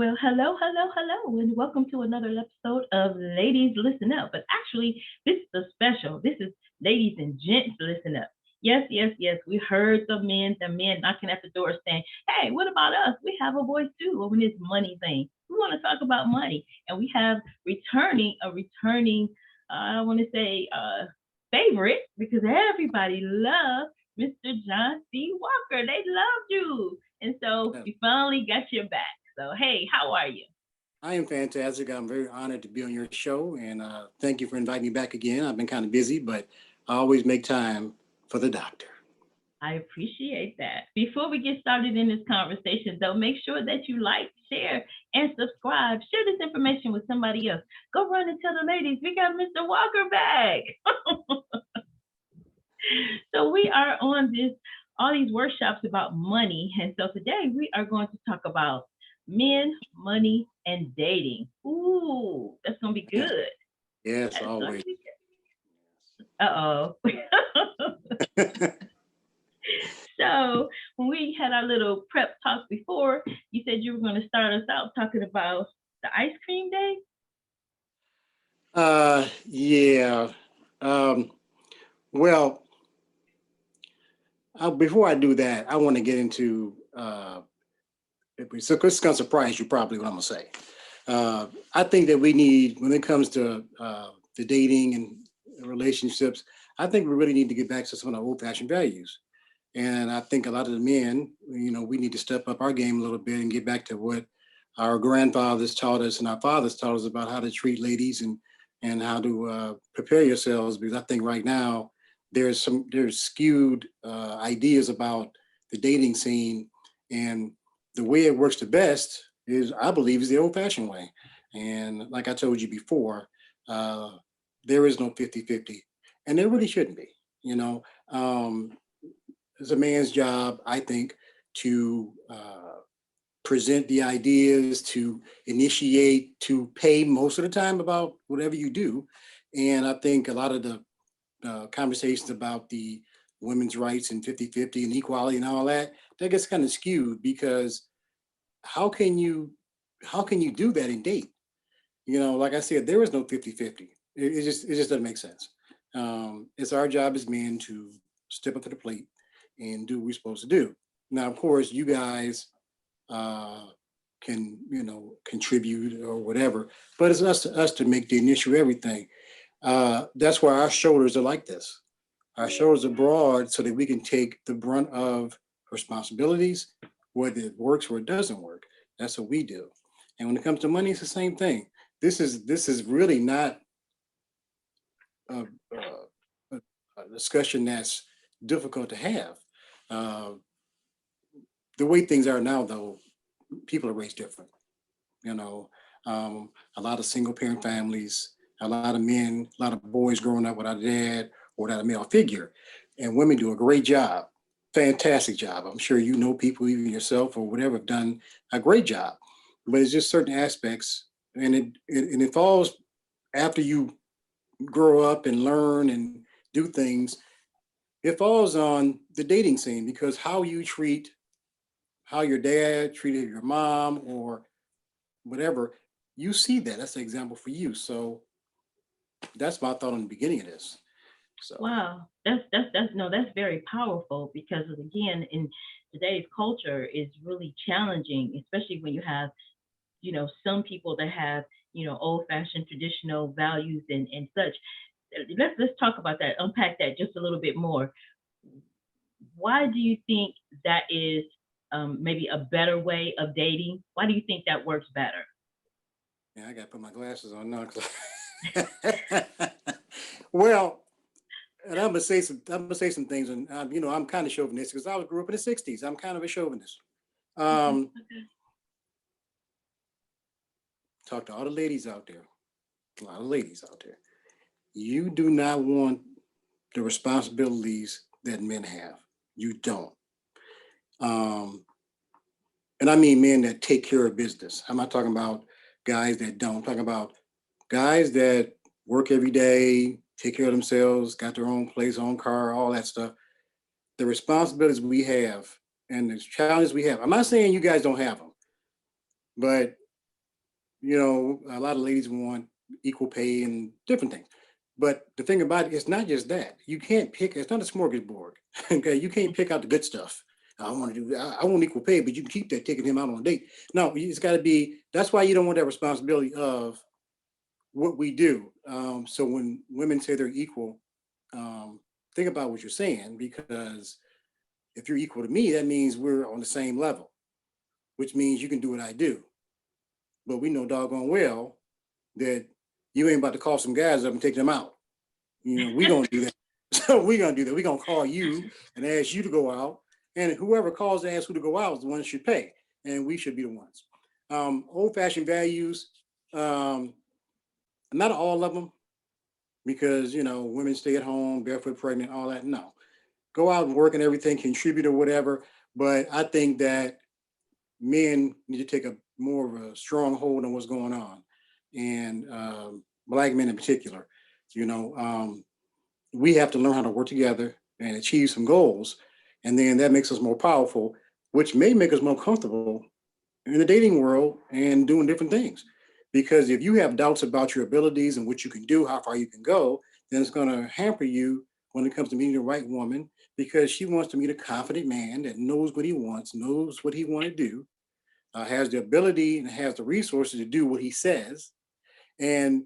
Well, hello, hello, hello, and welcome to another episode of Ladies Listen Up. But actually, this is a special. This is Ladies and Gents Listen Up. Yes, yes, yes. We heard the men knocking at the door saying, "Hey, what about us? We have a voice too over this money thing. We want to talk about money." And we have returning, I want to say, favorite because everybody loves Mr. John C. Walker. They loved you, and so Yeah, we finally got you back. So, hey, how are you? I am fantastic. I'm very honored to be on your show, and thank you for inviting me back again. I've been kind of busy, but I always make time for the doctor. I appreciate that. Before we get started in this conversation, though, make sure that you like, share, and subscribe. Share this information with somebody else. Go run and tell the ladies we got Mr. Walker back. So we are on all these workshops about money, and so today we are going to talk about men, money, and dating. Ooh, that's gonna be good. Yes, That's gonna always. be good. Uh oh. So when we had our little prep talk before, you said you were going to start us out talking about the ice cream day. Yeah. Um, well, before I do that, I want to get into. So this is gonna surprise you, probably what I'm gonna say. I think that we need, when it comes to the dating and relationships, I think we really need to get back to some of the old-fashioned values. And I think a lot of the men, we need to step up our game a little bit and get back to what our grandfathers taught us and our fathers taught us about how to treat ladies and how to prepare yourselves. Because I think right now there's skewed ideas about the dating scene, and the way it works the best is, I believe, is the old-fashioned way. And like I told you before, uh, there is no 50-50, and there really shouldn't be. You know, um, it's a man's job, I think, to present the ideas, to initiate, to pay most of the time about whatever you do. And I think a lot of the conversations about the women's rights and 50-50 and equality and all that, that gets kind of skewed, because how can you how can you do that in date? Like I said, there is no 50-50. It just doesn't make sense. It's our job as men to step up to the plate and do what we're supposed to do. Now, of course, you guys uh, can contribute or whatever, but it's us to make the initial everything. That's why our shoulders are like this. Our shoulders are broad so that we can take the brunt of responsibilities, whether it works or it doesn't work. That's what we do. And when it comes to money, it's the same thing. This is really not a, a discussion that's difficult to have. Uh, the way things are now, though, people are raised different. You know, a lot of single parent families, a lot of men, a lot of boys growing up without a dad or without a male figure, and women do a great job, fantastic job. I'm sure you know people, even yourself or whatever, have done a great job. But it's just certain aspects, and it falls after you grow up and learn and do things. It falls on the dating scene, because how you treat, how your dad treated your mom or whatever, you see that. That's an example for you. So that's my thought on the beginning of this. So Wow, that's no, that's very powerful because again, in today's culture, is really challenging, especially when you have some people that have old-fashioned traditional values and such. Let's talk about that, unpack that just a little bit more. Why do you think that is maybe a better way of dating? Why do you think that works better? yeah, I got to put my glasses on now. Well, and I'm gonna say some things, and I'm kind of chauvinistic because I grew up in the '60s. I'm kind of a chauvinist. Okay, Um, okay. Talk to all the ladies out there, a lot of ladies out there. You do not want the responsibilities that men have. You don't. Um, and I mean men that take care of business. I'm not talking about guys that don't. I'm talking about guys that work every day, take care of themselves, got their own place, own car, all that stuff. The responsibilities we have and the challenges we have. I'm not saying you guys don't have them, but a lot of ladies want equal pay and different things. But the thing about it, it's not just that. You can't pick, it's not a smorgasbord. Okay. You can't pick out the good stuff. I want equal pay, but you can keep that taking him out on a date. No, it's got to be, that's why you don't want that responsibility of what we do. So when women say they're equal, think about what you're saying, because if you're equal to me, that means we're on the same level, which means you can do what I do. But we know doggone well that you ain't about to call some guys up and take them out. We gonna do that. So we gonna do that. We gonna call you and ask you to go out, and whoever calls and asks who to go out is the one that should pay, and we should be the ones. Old-fashioned values, not all of them, because women stay at home, barefoot, pregnant, all that. No, go out and work and everything, contribute or whatever. But I think that men need to take a more of a strong hold on what's going on, and Black men in particular. We have to learn how to work together and achieve some goals, and then that makes us more powerful, which may make us more comfortable in the dating world and doing different things. Because if you have doubts about your abilities and what you can do, how far you can go, then it's going to hamper you when it comes to meeting the right woman, because she wants to meet a confident man that knows what he wants, knows what he want to do, has the ability and has the resources to do what he says. And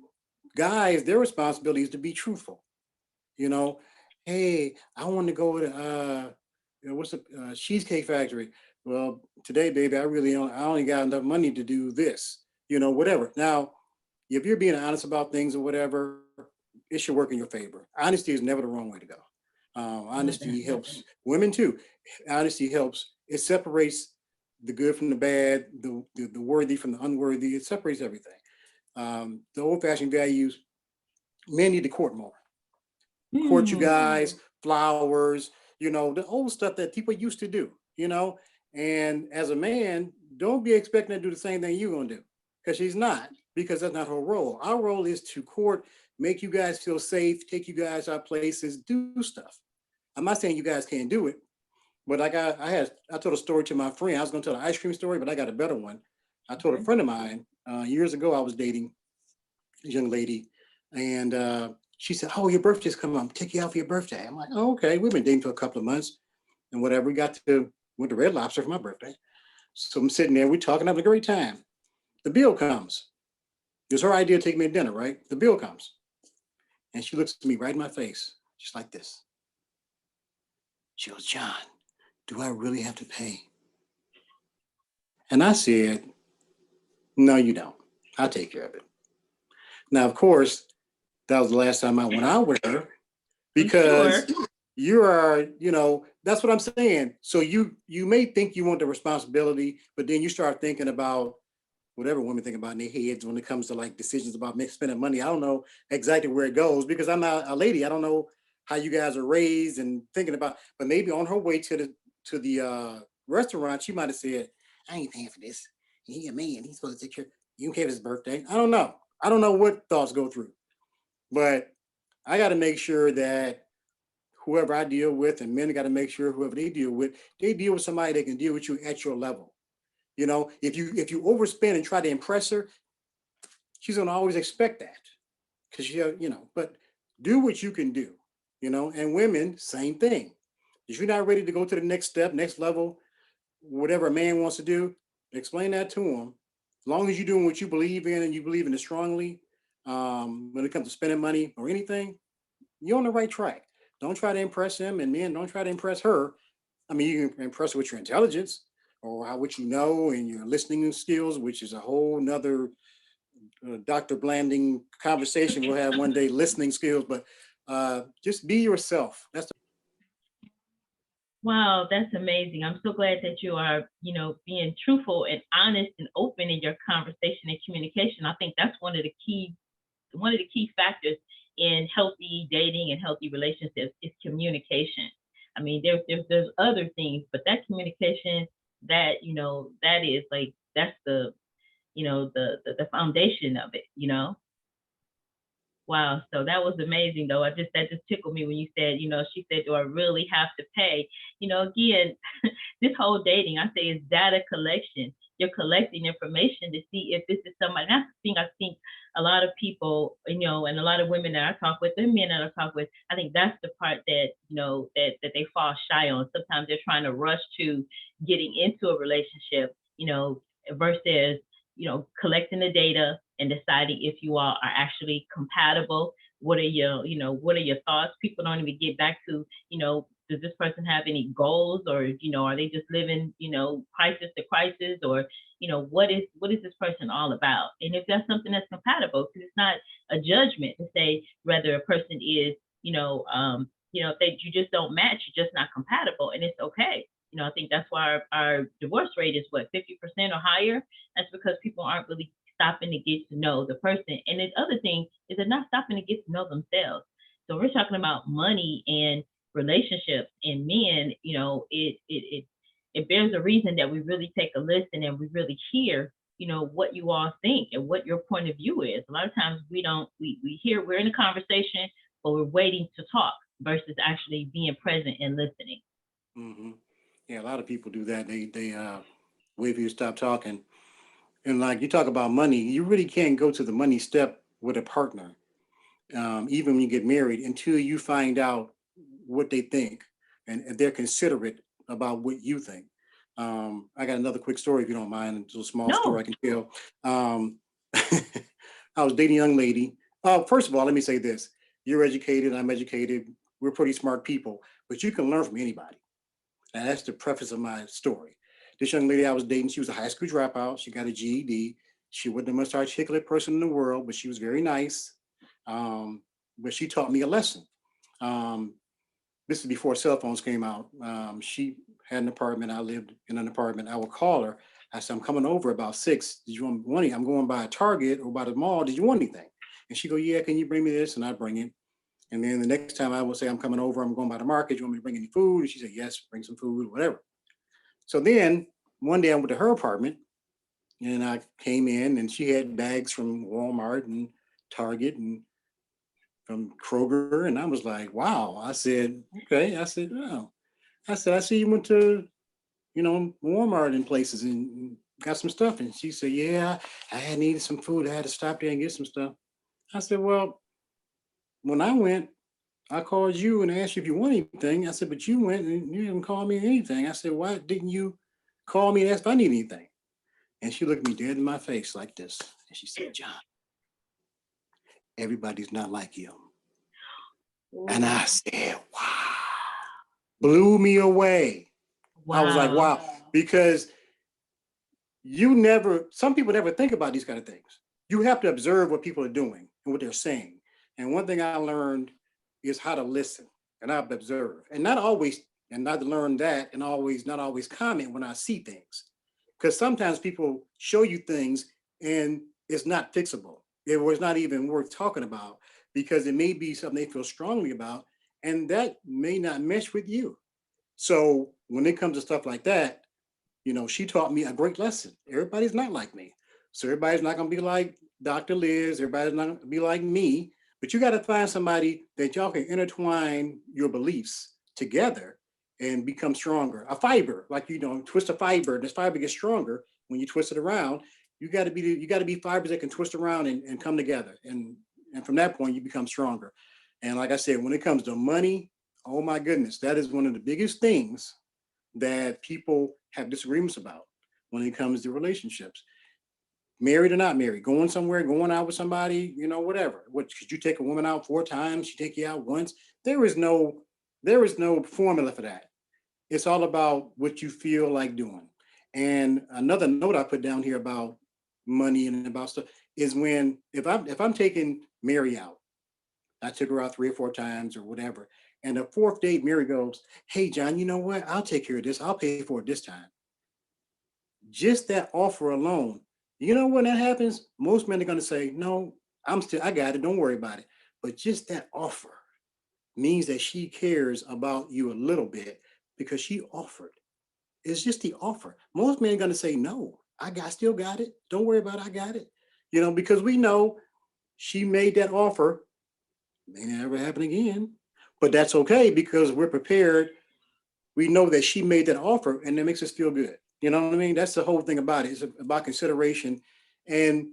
guys, their responsibility is to be truthful. You know, hey, I want to go to what's the cheesecake factory. Well, today, baby, I only got enough money to do this. Whatever. Now, if you're being honest about things or whatever, it should work in your favor. Honesty is never the wrong way to go. Honesty helps women too. Honesty helps. It separates the good from the bad, the worthy from the unworthy. It separates everything. The old-fashioned values, men need to court more. Court you guys, flowers, the old stuff that people used to do, and as a man, don't be expecting to do the same thing you're going to do, because she's not, because that's not her role. Our role is to court, make you guys feel safe, take you guys out places, do stuff. I'm not saying you guys can't do it, but I told a story to my friend. I was going to tell an ice cream story, but I got a better one. I told a friend of mine years ago, I was dating a young lady, and she said, "Oh, your birthday's coming up. Take you out for your birthday." I'm like, "Oh, okay." We've been dating for a couple of months and whatever. We went to Red Lobster for my birthday. So I'm sitting there, we're talking, having a great time. The bill comes. It was her idea to take me to dinner, right? The bill comes. And she looks at me right in my face, just like this. She goes, "John, do I really have to pay?" And I said, "No, you don't. I'll take care of it." Now, of course, that was the last time I went out with her, because you are, that's what I'm saying. So you may think you want the responsibility, but then you start thinking about whatever women think about in their heads when it comes to like decisions about spending money. I don't know exactly where it goes, because I'm not a lady. I don't know how you guys are raised and thinking about, but maybe on her way to the restaurant, she might have said, "I ain't paying for this. He a man. He's supposed to take care. You can pay for his birthday." I don't know. I don't know what thoughts go through, but I got to make sure that whoever I deal with, and men got to make sure whoever they deal with somebody that can deal with you at your level. If you overspend and try to impress her, she's gonna always expect that, because But do what you can do, And women, same thing. If you're not ready to go to the next step, next level, whatever a man wants to do, explain that to him. As long as you're doing what you believe in and you believe in it strongly, when it comes to spending money or anything, you're on the right track. Don't try to impress him, and men, don't try to impress her. I mean, you can impress her with your intelligence or what you know and your listening skills, which is a whole nother Dr. Blanding conversation we'll have one day, listening skills, but just be yourself. Wow, that's amazing. I'm so glad that you are, being truthful and honest and open in your conversation and communication. I think that's one of the key factors in healthy dating and healthy relationships is communication. I mean, there's other things, but that communication, that is like, that's the foundation of it. Wow, so that was amazing though. That just tickled me when you said, she said, "Do I really have to pay?" Again, this whole dating, I say, is data collection. You're collecting information to see if this is somebody. That's lot of people, and a lot of women that I talk with and men that I talk with, I think that's the part that, that they fall shy on. Sometimes they're trying to rush to getting into a relationship, versus, collecting the data and deciding if you all are actually compatible. What are your thoughts? People don't even get back to, does this person have any goals, or, are they just living, crisis to crisis, or, what is this person all about? And if that's something that's compatible, because it's not a judgment to say whether a person is, if you just don't match, you're just not compatible, and it's okay. I think that's why our divorce rate is what, 50% or higher. That's because people aren't really stopping to get to know the person. And the other thing is they're not stopping to get to know themselves. So we're talking about money and relationships and men, it bears a reason that we really take a listen and we really hear, what you all think and what your point of view is. A lot of times we don't, we hear, we're in a conversation, but we're waiting to talk versus actually being present and listening. Mm-hmm. Yeah, a lot of people do that. They wait for you to stop talking. And like you talk about money, you really can't go to the money step with a partner, even when you get married, until you find out what they think and they're considerate about what you think. I got another quick story, if you don't mind, a little small story No. I can tell. Um, I was dating a young lady. First of all, let me say this. You're educated, I'm educated. We're pretty smart people, but you can learn from anybody. And that's the preface of my story. This young lady I was dating, she was a high school dropout. She got a GED. She wasn't the most articulate person in the world, but she was very nice. But she taught me a lesson. Um, this is before cell phones came out. She had an apartment. I lived in an apartment. I would call her. I said, I'm coming over about 6. Did you want anything? I'm going by a Target or by the mall. Did you want anything? And she go, yeah, can you bring me this? And I bring it. And then the next time I would say, I'm coming over, I'm going by the market. You want me to bring any food? And she said, yes, bring some food, whatever. So then one day I went to her apartment and I came in and she had bags from Walmart and Target and from Kroger. And I was like, wow. I said, okay. I said, oh. I said, I see you went to, Walmart and places and got some stuff. And she said, yeah, I had needed some food. I had to stop there and get some stuff. I said, well, when I went, I called you and asked you if you want anything. I said, but you went and you didn't call me anything. I said, why didn't you call me and ask if I need anything? And she looked me dead in my face like this. And she said, John, everybody's not like you. Ooh. And I said, wow, blew me away. Wow. I was like, wow, because some people never think about these kind of things. You have to observe what people are doing and what they're saying. And one thing I learned is how to listen, and I've observed, and not learn that, and not always comment when I see things, because sometimes people show you things and it's not fixable. It was not even worth talking about because it may be something they feel strongly about, and that may not mesh with you. So when it comes to stuff like that, she taught me a great lesson. Everybody's not like me. So everybody's not going to be like Dr. Liz. Everybody's not going to be like me. But you got to find somebody that y'all can intertwine your beliefs together and become stronger. A fiber, like twist a fiber, and this fiber gets stronger when you twist it around. You got to be fibers that can twist around and come together. And from that point, you become stronger. And like I said, when it comes to money, oh my goodness, that is one of the biggest things that people have disagreements about when it comes to relationships. Married or not married, going somewhere, going out with somebody, whatever. Could you take a woman out 4 times? She take you out once? There is no formula for that. It's all about what you feel like doing. And another note I put down here about money and about stuff is if I'm taking Mary out, I took her out 3 or 4 times or whatever. And the 4th date, Mary goes, hey, John, you know what? I'll take care of this. I'll pay for it this time. Just that offer alone, when that happens, most men are going to say, no, I got it. Don't worry about it. But just that offer means that she cares about you a little bit because she offered. It's just the offer. Most men are going to say, no, still got it. Don't worry about it. I got it. Because we know she made that offer. May never happen again, but that's okay because we're prepared. We know that she made that offer and it makes us feel good. You know what I mean? That's the whole thing about it. It's about consideration. And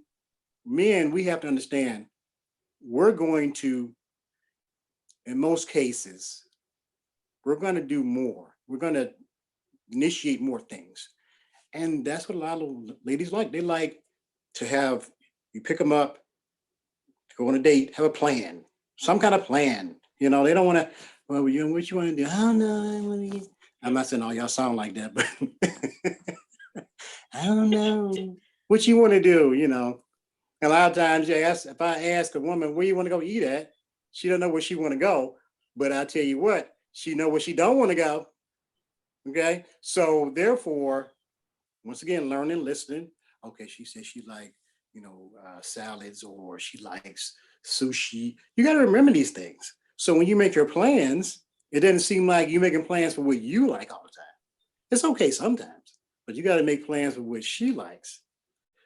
men, we have to understand we're going to, in most cases, we're going to do more. We're going to initiate more things. And that's what a lot of ladies like. They like to have, you pick them up, go on a date, have a plan, some kind of plan. They don't want to, well, what you want to do? I don't know. I'm not saying all y'all sound like that, but I don't know what you want to do. A lot of times, if I ask a woman where you want to go eat at, she don't know where she want to go. But I tell you what, she know where she don't want to go. Okay, so therefore, once again, learning, listening. Okay, she says she like salads, or she likes sushi. You got to remember these things. So when you make your plans, it doesn't seem like you're making plans for what you like all the time. It's okay sometimes, but you got to make plans for what she likes,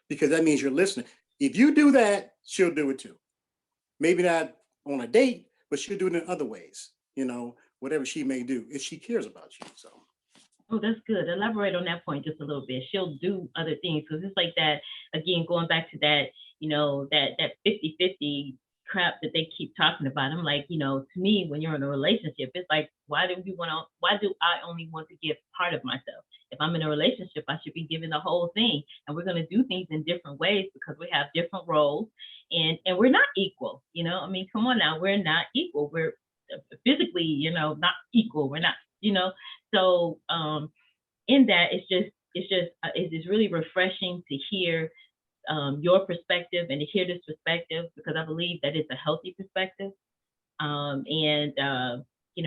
because that means you're listening. If you do that, she'll do it too. Maybe not on a date, but she'll do it in other ways, whatever she may do if she cares about you. So, Oh, that's good. Elaborate on that point just a little bit. She'll do other things because it's like that, again, going back to that, that 50-50 crap that they keep talking about. I'm like, to me, when you're in a relationship, it's like, why do I only want to give part of myself? If I'm in a relationship, I should be giving the whole thing. And we're going to do things in different ways because we have different roles, and we're not equal. I mean, come on now, we're not equal. We're physically, not equal. We're not, so in that, it's really refreshing to hear your perspective and to hear this perspective, because I believe that it's a healthy perspective. And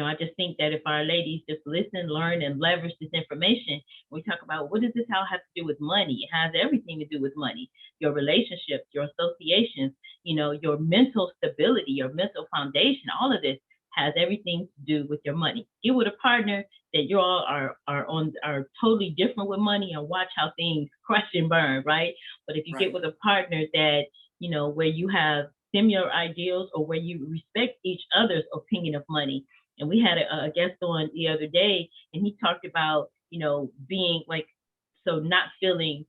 I just think that if our ladies just listen, learn, and leverage this information, we talk about what does this all have to do with money? It has everything to do with money. Your relationships, your associations, your mental stability, your mental foundation, all of this has everything to do with your money. Get with a partner that you all are totally different with money, and watch how things crash and burn, right? But if you get right. with a partner that, where you have similar ideals, or where you respect each other's opinion of money. And we had a guest on the other day, and he talked about, being like, so not feeling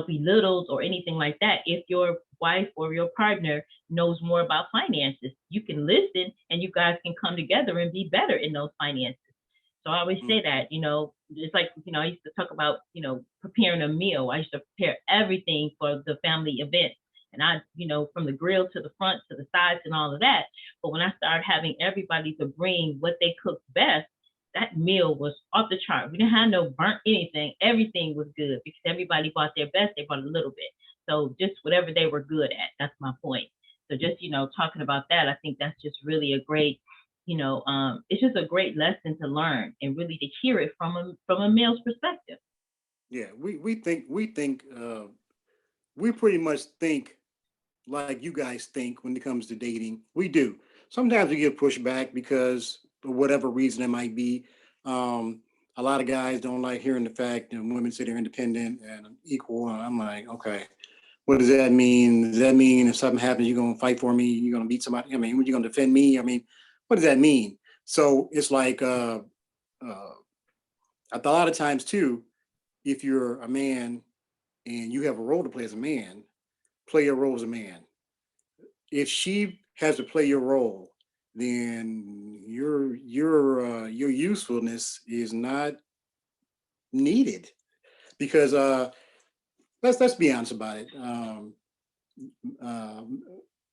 belittled or anything like that. If your wife or your partner knows more about finances, you can listen, and you guys can come together and be better in those finances. So I always Mm. say that, it's like, I used to talk about, preparing a meal. I used to prepare everything for the family event. And I, from the grill to the front to the sides and all of that. But when I started having everybody to bring what they cooked best, that meal was off the chart. We didn't have no burnt anything. Everything was good because everybody brought their best. They brought a little bit. So just whatever they were good at. That's my point. So just, talking about that, I think that's just really a great, it's just a great lesson to learn, and really to hear it from a male's perspective. Yeah, we pretty much think like you guys think when it comes to dating. We do. Sometimes we get pushback because for whatever reason it might be. Um, a lot of guys don't like hearing the fact that women say they're independent and equal. And I'm like, okay, what does that mean? Does that mean if something happens, you're gonna fight for me? You're gonna beat somebody? I mean, you're gonna defend me? I mean, what does that mean? So it's like uh, a lot of times too, if you're a man and you have a role to play as a man, play your role as a man. If she has to play your role, then your usefulness is not needed, because let's be honest about it. Uh,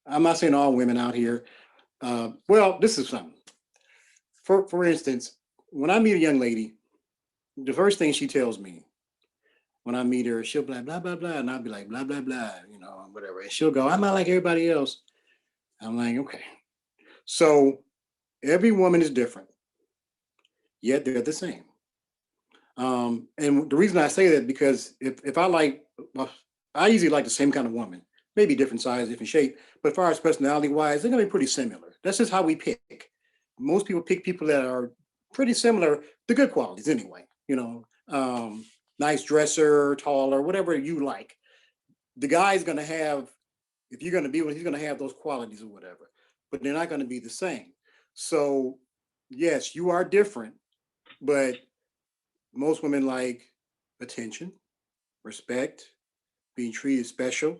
I'm not saying all women out here. Well, this is something. For instance, when I meet a young lady, the first thing she tells me when I meet her, she'll be like blah blah blah, and I'll be like blah blah blah, whatever. And she'll go, "I'm not like everybody else." I'm like, okay. So every woman is different, yet they're the same. And the reason I say that, because if I like, well, I usually like the same kind of woman, maybe different size, different shape, but as far as personality wise, they're gonna be pretty similar. That's just how we pick. Most people pick people that are pretty similar, the good qualities anyway. Nice dresser, taller, whatever you like. The guy's gonna have, if you're gonna be with, he's gonna have those qualities or whatever, but they're not gonna be the same. So yes, you are different, but most women like attention, respect, being treated special,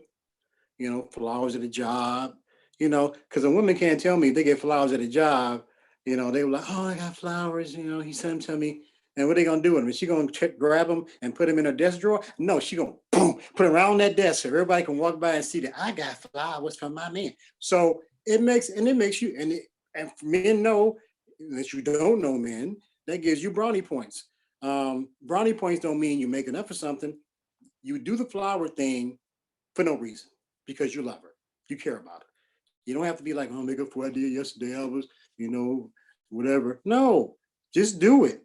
flowers at a job, because a woman can't tell me they get flowers at a job, they were like, oh, I got flowers, he sent them to me. And what are they gonna do with them? Is she gonna grab them and put them in her desk drawer? No, she gonna boom, put them around that desk so everybody can walk by and see that I got flowers from my man. So it makes you, and men know that you don't know men, that gives you brownie points. Brownie points don't mean you're making up for something. You do the flower thing for no reason because you love her, you care about her. You don't have to be like, oh, make up for what I did yesterday. I was, whatever. No, just do it,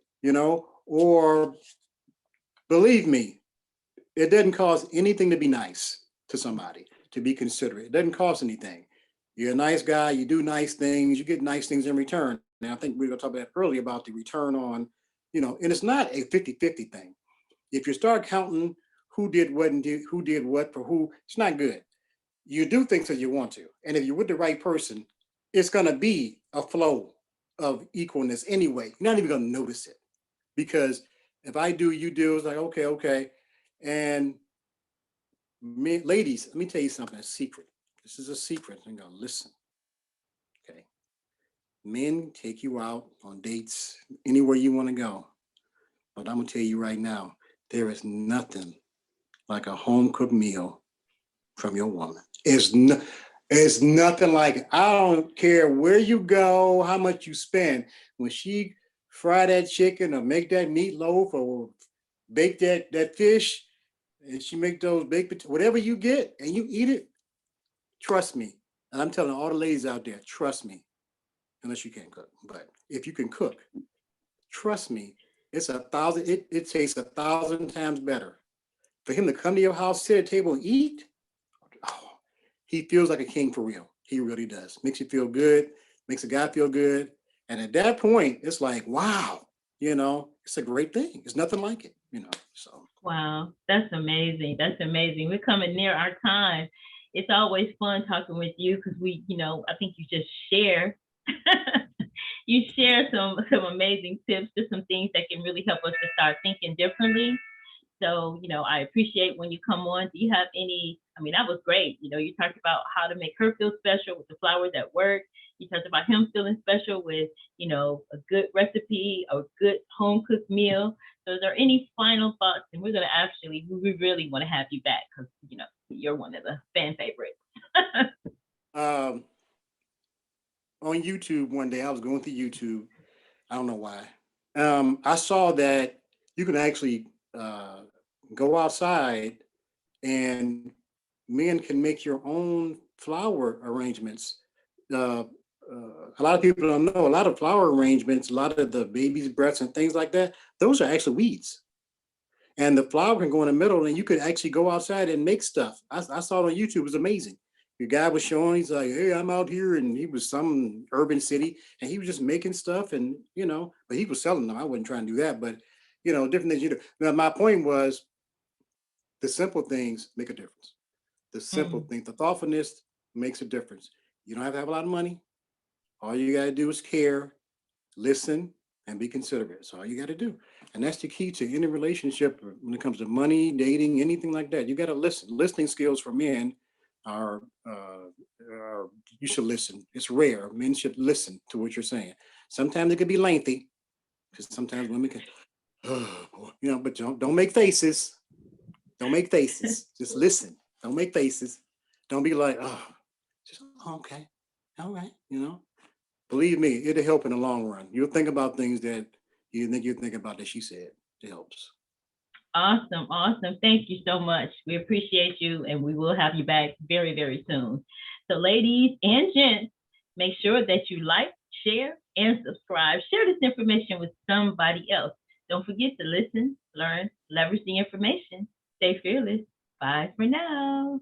or believe me, it doesn't cost anything to be nice to somebody, to be considerate. It doesn't cost anything. You're a nice guy, you do nice things, you get nice things in return. Now, I think we were going to talk about earlier about the return on, and it's not a 50-50 thing. If you start counting who did what and who did what for who, it's not good. You do things because you want to. And if you're with the right person, it's going to be a flow of equalness anyway. You're not even going to notice it. Because if I do, you do, it's like, okay. And ladies, let me tell you something, a secret. This is a secret. I'm going to listen. Okay. Men take you out on dates anywhere you want to go. But I'm going to tell you right now, there is nothing like a home cooked meal from your woman. It's nothing like it. I don't care where you go, how much you spend. When she fry that chicken or make that meatloaf or bake that fish, and she make those baked potatoes, whatever you get, and you eat it, trust me. And I'm telling all the ladies out there, trust me, unless you can't cook. But if you can cook, trust me, it's it tastes 1,000 times better. For him to come to your house, sit at a table and eat, oh, he feels like a king for real. He really does. Makes you feel good, makes a guy feel good. And at that point, it's like, wow, it's a great thing. It's nothing like it, so. Wow, that's amazing. That's amazing. We're coming near our time. It's always fun talking with you because I think you just share you share some amazing tips, just some things that can really help us to start thinking differently. So, I appreciate when you come on. Do you have any, that was great. You talked about how to make her feel special with the flowers at work. You talked about him feeling special with, a good recipe, a good home cooked meal. So is there any final thoughts? And we're going to we really want to have you back because, you're one of the fan favorites. On YouTube one day, I was going through YouTube. I don't know why. I saw that you can actually go outside and men can make your own flower arrangements. A lot of people don't know, a lot of flower arrangements, a lot of the baby's breaths and things like that, those are actually weeds. And the flower can go in the middle and you could actually go outside and make stuff. I saw it on YouTube, it was amazing. The guy was showing, he's like, hey, I'm out here, and he was some urban city and he was just making stuff and, but he was selling them. I wasn't trying to do that, but different things you do. Now, my point was the simple things make a difference. The simple things, the thoughtfulness makes a difference. You don't have to have a lot of money. All you got to do is care, listen, and be considerate. That's all you got to do. And that's the key to any relationship when it comes to money, dating, anything like that. You got to listen. Listening skills for men are, you should listen. It's rare. Men should listen to what you're saying. Sometimes it could be lengthy because sometimes women can, but don't make faces. Don't make faces. Just listen. Don't make faces. Don't be like, just okay. All right. Believe me, it'll help in the long run. You'll think about things that you think about that she said. It helps. Awesome. Thank you so much. We appreciate you, and we will have you back very, very soon. So ladies and gents, make sure that you like, share, and subscribe. Share this information with somebody else. Don't forget to listen, learn, leverage the information. Stay fearless. Bye for now.